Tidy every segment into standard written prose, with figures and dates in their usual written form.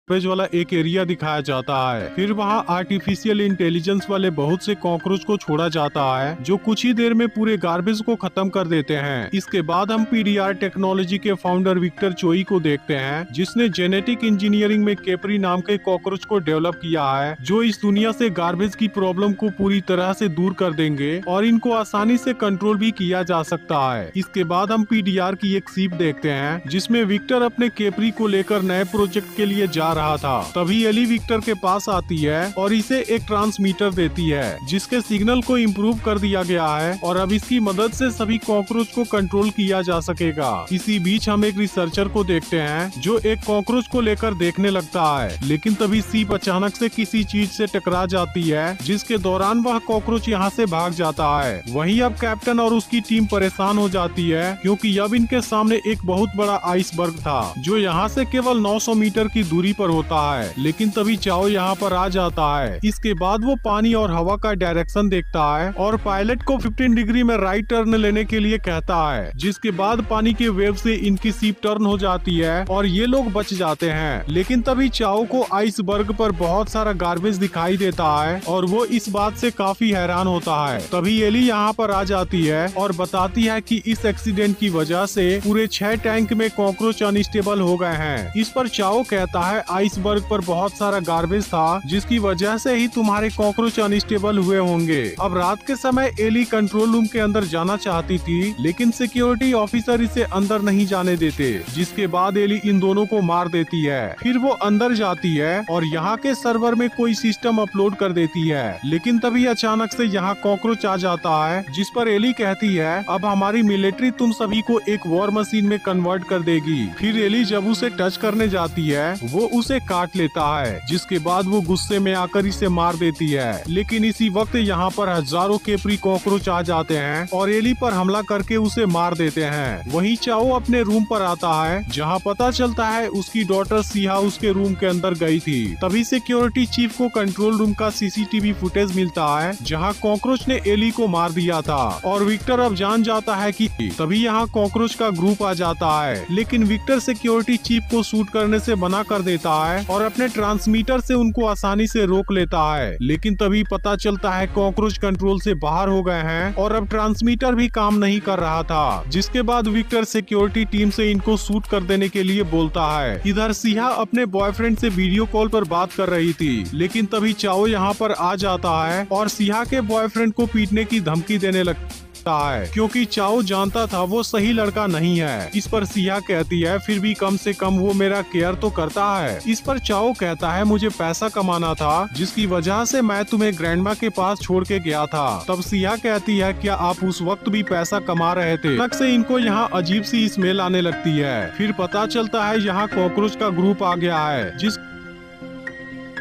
Garbage वाला एक area दिखाया जाता है। फिर वहाँ आर्टिफिशियल इंटेलिजेंस वाले बहुत से कॉकरोच को छोड़ा जाता है जो कुछ ही देर में पूरे गार्बेज को खत्म कर देते हैं। इसके बाद हम पीडीआर टेक्नोलॉजी के फाउंडर विक्टर चोई को देखते हैं जिसने जेनेटिक इंजीनियरिंग में कैपरी नाम के कॉकरोच को डेवलप किया है जो इस दुनिया से गार्बेज की प्रॉब्लम को पूरी तरह से दूर कर देंगे और इनको आसानी से कंट्रोल भी किया जा सकता है। इसके बाद हम पीडीआर की एक सीप देखते हैं जिसमें विक्टर अपने कैपरी को लेकर नए प्रोजेक्ट के लिए जा रहा था। तभी एली विक्टर के पास आती है और इसे एक ट्रांसमीटर देती है जिसके सिग्नल को इम्प्रूव कर दिया गया है और अब इसकी मदद से सभी कॉकरोच को कंट्रोल किया जा सकेगा। इसी बीच हम एक रिसर्चर को देखते हैं जो एक कॉकरोच को लेकर देखने लगता है, लेकिन तभी सीप अचानक से किसी चीज से टकरा जाती है जिसके दौरान वह कॉकरोच यहाँ से भाग जाता है। वहीं अब कैप्टन और उसकी टीम परेशान हो जाती है क्योंकि अब इनके सामने एक बहुत बड़ा आइसबर्ग था जो यहाँ से केवल 900 मीटर की दूरी पर होता है। लेकिन तभी चाओ यहाँ पर आ जाता है। इसके बाद वो पानी और हवा का डायरेक्शन देखता है और पायलट को 15 डिग्री में राइट टर्न लेने के लिए कहता है, जिसके बाद पानी के वेव से इनकी सीप टर्न हो जाती है और ये लोग बच जाते हैं। लेकिन तभी चाओ को आइसबर्ग पर बहुत सारा गार्बेज दिखाई देता है और वो इस बात से काफी हैरान होता है। तभी एली यहाँ पर आ जाती है और बताती है कि इस एक्सीडेंट की वजह से पूरे 6 टैंक में कॉकरोच अनस्टेबल हो गए हैं। इस पर चाओ कहता है आइसबर्ग पर बहुत सारा गार्बेज था जिसकी वजह से ही तुम्हारे कॉकरोच अनस्टेबल हुए होंगे। अब रात के समय एली कंट्रोल रूम के अंदर जाना चाहती थी लेकिन सिक्योरिटी ऑफिसर इसे अंदर नहीं जाने देते, जिसके बाद एली इन दोनों को मार देती है। फिर वो अंदर जाती है और यहाँ के सर्वर में कोई सिस्टम अपलोड कर देती है, लेकिन तभी अचानक से यहाँ कॉकरोच आ जाता है जिस पर एली कहती है अब हमारी मिलिट्री तुम सभी को एक वॉर मशीन में कन्वर्ट कर देगी। फिर एली जब उसे टच करने जाती है वो उसे काट लेता है, जिसके बाद वो गुस्से में आकर इसे मार देती है। लेकिन इसी वक्त यहाँ पर हजारों कैपरी कॉकरोच आ जाते हैं और एली पर हमला करके उसे मार देते हैं। वहीं चाओ अपने रूम पर आता है जहाँ पता चलता है उसकी डॉटर सिहा उसके रूम के अंदर गई थी। तभी सिक्योरिटी चीफ को कंट्रोल रूम का सीसीटीवी फुटेज मिलता है जहाँ कॉकरोच ने एली को मार दिया था और विक्टर अब जान जाता है कि तभी यहाँ कॉकरोच का ग्रुप आ जाता है, लेकिन विक्टर सिक्योरिटी चीफ को शूट करने से मना कर देता है और अपने ट्रांसमीटर से उनको आसानी से रोक लेता है। लेकिन तभी पता चलता है कॉकरोच कंट्रोल से बाहर हो गए हैं और अब ट्रांसमीटर भी काम नहीं कर रहा था, जिसके बाद विक्टर सिक्योरिटी टीम से इनको शूट कर देने के लिए बोलता है। इधर सिहा अपने बॉयफ्रेंड से वीडियो कॉल पर बात कर रही थी, लेकिन तभी चाओ यहाँ पर आ जाता है और सिहा के बॉयफ्रेंड को पीटने की धमकी देने लगता है क्योंकि चाओ जानता था वो सही लड़का नहीं है। इस पर सिहा कहती है फिर भी कम से कम वो मेरा केयर तो करता है। इस पर चाओ कहता है मुझे पैसा कमाना था जिसकी वजह से मैं तुम्हें ग्रैंडमा के पास छोड़ के गया था। तब सिहा कहती है क्या आप उस वक्त भी पैसा कमा रहे थे? अचानक से इनको यहाँ अजीब सी स्मेल आने लगती है। फिर पता चलता है यहाँ कॉकरोच का ग्रुप आ गया है, जिस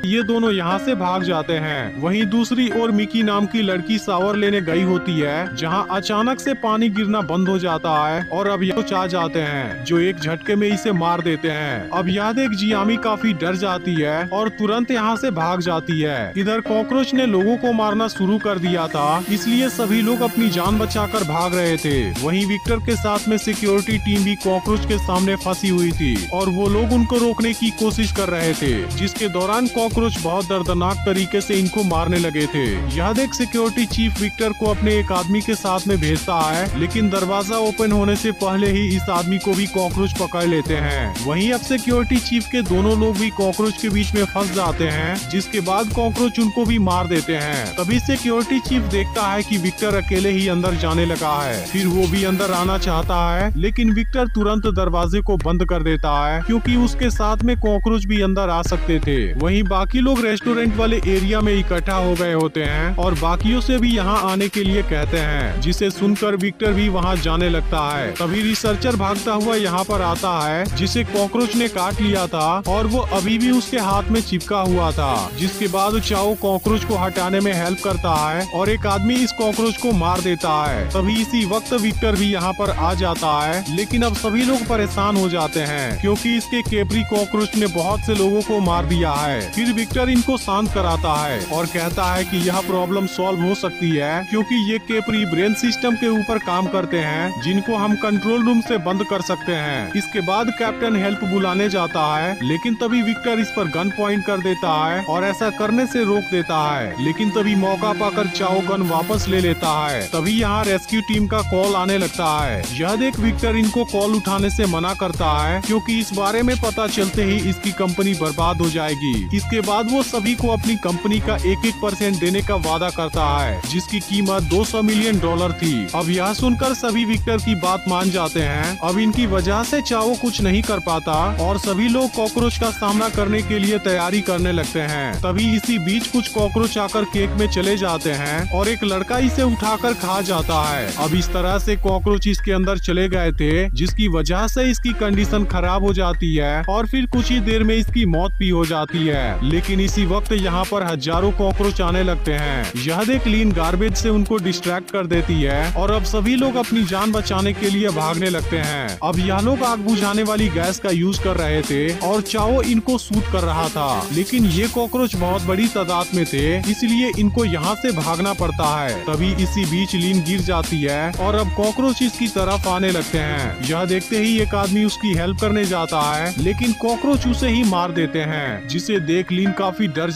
ये दोनों यहाँ से भाग जाते हैं। वहीं दूसरी ओर मिकी नाम की लड़की शावर लेने गई होती है जहाँ अचानक से पानी गिरना बंद हो जाता है और अब ये आ जाते हैं जो एक झटके में इसे मार देते हैं। अब यह देख जियामी काफी डर जाती है और तुरंत यहाँ से भाग जाती है। इधर कॉकरोच ने लोगों को मारना शुरू कर दिया था, इसलिए सभी लोग अपनी जान बचाकर भाग रहे थे। वहीं विक्टर के साथ में सिक्योरिटी टीम भी कॉकरोच के सामने फंसी हुई थी और वो लोग उनको रोकने की कोशिश कर रहे थे, जिसके दौरान कॉकरोच बहुत दर्दनाक तरीके से इनको मारने लगे थे। यह देख सिक्योरिटी चीफ विक्टर को अपने एक आदमी के साथ में भेजता है, लेकिन दरवाजा ओपन होने से पहले ही इस आदमी को भी कॉकरोच पकड़ लेते हैं। वहीं अब सिक्योरिटी चीफ के दोनों लोग भी कॉकरोच के बीच में फंस जाते हैं, जिसके बाद कॉकरोच उनको भी मार देते हैं। तभी सिक्योरिटी चीफ देखता है कि विक्टर अकेले ही अंदर जाने लगा है। फिर वो भी अंदर आना चाहता है, लेकिन विक्टर तुरंत दरवाजे को बंद कर देता है क्योंकि उसके साथ में कॉकरोच भी अंदर आ सकते थे। वहीं बाकी लोग रेस्टोरेंट वाले एरिया में इकट्ठा हो गए होते हैं और बाकियों से भी यहाँ आने के लिए कहते हैं, जिसे सुनकर विक्टर भी वहाँ जाने लगता है। तभी रिसर्चर भागता हुआ यहाँ पर आता है जिसे कॉकरोच ने काट लिया था और वो अभी भी उसके हाथ में चिपका हुआ था, जिसके बाद चाओ कॉकरोच को हटाने में हेल्प करता है और एक आदमी इस कॉकरोच को मार देता है। तभी इसी वक्त विक्टर भी यहाँ पर आ जाता है, लेकिन अब सभी लोग परेशान हो जाते हैं क्योंकि इसके कैपरी कॉकरोच ने बहुत से लोगों को मार दिया है। फिर फिर विक्टर इनको शांत कराता है और कहता है कि यह प्रॉब्लम सॉल्व हो सकती है क्योंकि ये केपरी ब्रेन सिस्टम के ऊपर काम करते हैं जिनको हम कंट्रोल रूम से बंद कर सकते हैं। इसके बाद कैप्टन हेल्प बुलाने जाता है, लेकिन तभी विक्टर इस पर गन पॉइंट कर देता है और ऐसा करने से रोक देता है। लेकिन तभी मौका पाकर चाओ गन वापस ले लेता है। तभी यहाँ रेस्क्यू टीम का कॉल आने लगता है। यह देख विक्टर इनको कॉल उठाने से मना करता है क्योंकि इस बारे में पता चलते ही इसकी कंपनी बर्बाद हो जाएगी। इसके बाद वो सभी को अपनी कंपनी का 1% देने का वादा करता है जिसकी कीमत $200 मिलियन थी। अब यह सुनकर सभी विक्टर की बात मान जाते हैं। अब इनकी वजह से चाओ कुछ नहीं कर पाता और सभी लोग कॉकरोच का सामना करने के लिए तैयारी करने लगते हैं। तभी इसी बीच कुछ कॉकरोच आकर केक में चले जाते हैं और एक लड़का इसे उठाकर खा जाता है। अब इस तरह से कॉकरोच इसके अंदर चले गए थे जिसकी वजह से इसकी कंडीशन खराब हो जाती है और फिर कुछ ही देर में इसकी मौत भी हो जाती है। लेकिन इसी वक्त यहाँ पर हजारों कॉकरोच आने लगते हैं। यह देख लीन गार्बेज से उनको डिस्ट्रैक्ट कर देती है और अब सभी लोग अपनी जान बचाने के लिए भागने लगते हैं। अब यह लोग आग बुझाने वाली गैस का यूज कर रहे थे और चाओ इनको शूट कर रहा था, लेकिन ये कॉकरोच बहुत बड़ी तादाद में थे इसलिए इनको यहाँ से भागना पड़ता है। तभी इसी बीच लीन गिर जाती है और अब कॉकरोच इसकी तरफ आने लगते हैं। यह देखते ही एक आदमी उसकी हेल्प करने जाता है, लेकिन कॉकरोच उसे ही मार देते हैं जिसे देख लीन काफी डर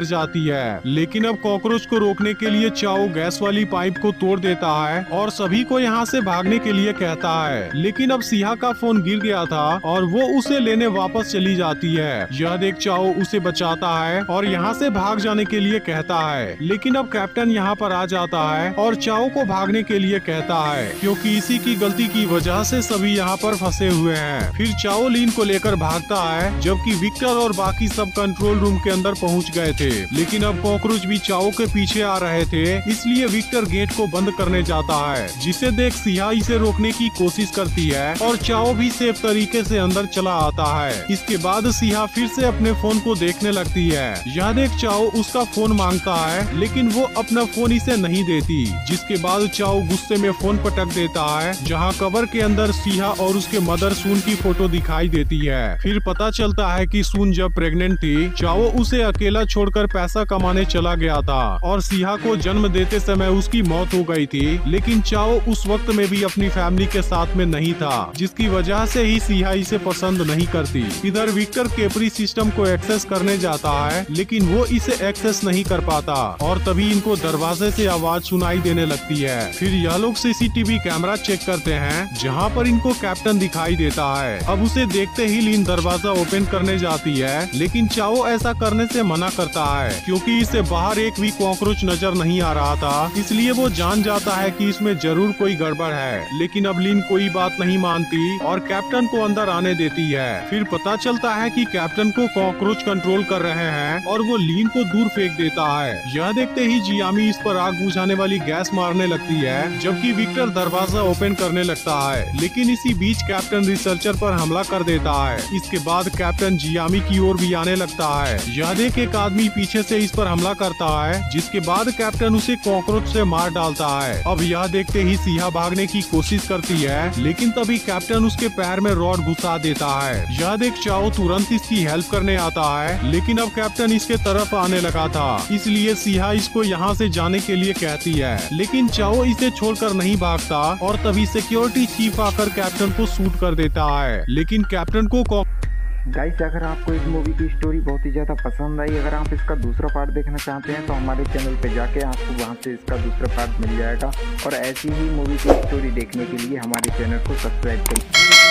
जाती है। लेकिन अब कॉकरोच को रोकने के लिए चाओ गैस वाली पाइप को तोड़ देता है और सभी को यहाँ से भागने के लिए कहता है। लेकिन अब सिहा का फोन गिर गया था और वो उसे लेने वापस चली जाती है। यह देख चाओ उसे बचाता है और यहाँ से भाग जाने के लिए कहता है। लेकिन अब कैप्टन यहाँ पर आ जाता है और चाओ को भागने के लिए कहता है क्योंकि इसी की गलती की वजह से सभी यहाँ पर फंसे हुए हैं। फिर चाओ लीन को लेकर भागता है जबकि विक्टर और बाकी सब कंट्रोल रूम के अंदर पहुंच गए थे। लेकिन अब कॉकरोच भी चाओ के पीछे आ रहे थे इसलिए विक्टर गेट को बंद करने जाता है, जिसे देख सिहा इसे रोकने की कोशिश करती है और चाओ भी सेफ तरीके से अंदर चला आता है। इसके बाद सिहा फिर से अपने फोन को देखने लगती है। यह देख चाओ उसका फोन मांगता है लेकिन वो अपना फोन इसे नहीं देती, जिसके बाद चाओ गुस्से में फोन पटक देता है जहाँ कवर के अंदर सिहा और उसके मदर सून की फोटो दिखाई देती है। फिर पता चलता है कि सून जब प्रेग्नेंट थी चाओ उसे अकेला छोड़कर पैसा कमाने चला गया था और सिहा को जन्म देते समय उसकी मौत हो गई थी। लेकिन चाओ उस वक्त में भी अपनी फैमिली के साथ में नहीं था, जिसकी वजह से ही सिहा इसे पसंद नहीं करती। इधर विक्टर केपरी सिस्टम को एक्सेस करने जाता है लेकिन वो इसे एक्सेस नहीं कर पाता और तभी इनको दरवाजे से आवाज सुनाई देने लगती है। फिर यह लोग सीसीटीवी कैमरा चेक करते हैं जहाँ पर इनको कैप्टन दिखाई देता है। अब उसे देखते ही लीन दरवाजा ओपन करने जाती है, लेकिन चाओ ऐसा करने से मना करता है क्योंकि इसे बाहर एक भी कॉकरोच नजर नहीं आ रहा था, इसलिए वो जान जाता है कि इसमें जरूर कोई गड़बड़ है। लेकिन अब लीन कोई बात नहीं मानती और कैप्टन को अंदर आने देती है। फिर पता चलता है कि कैप्टन को कॉकरोच कंट्रोल कर रहे हैं और वो लीन को दूर फेंक देता है। यह देखते ही जियामी इस पर आग बुझाने वाली गैस मारने लगती है जबकि विक्टर दरवाजा ओपन करने लगता है। लेकिन इसी बीच कैप्टन रिसर्चर पर हमला कर देता है। इसके बाद कैप्टन जियामी की ओर भी आने लगता है। यह देख एक आदमी पीछे से इस पर हमला करता है, जिसके बाद कैप्टन उसे कॉकरोच से मार डालता है। अब यह देखते ही सिहा भागने की कोशिश करती है, लेकिन तभी कैप्टन उसके पैर में रॉड घुसा देता है। यह देख चाओ तुरंत इसकी हेल्प करने आता है, लेकिन अब कैप्टन इसके तरफ आने लगा था, इसलिए सिहा इसको यहाँ से जाने के लिए कहती है। लेकिन चाओ इसे छोड़कर नहीं भागता और तभी सिक्योरिटी चीफ आकर कैप्टन को शूट कर देता है। लेकिन कैप्टन को गाइस, अगर आपको इस मूवी की स्टोरी बहुत ही ज़्यादा पसंद आई, अगर आप इसका दूसरा पार्ट देखना चाहते हैं तो हमारे चैनल पे जाके आपको वहां से इसका दूसरा पार्ट मिल जाएगा। और ऐसी ही मूवी की स्टोरी देखने के लिए हमारे चैनल को सब्सक्राइब करिए।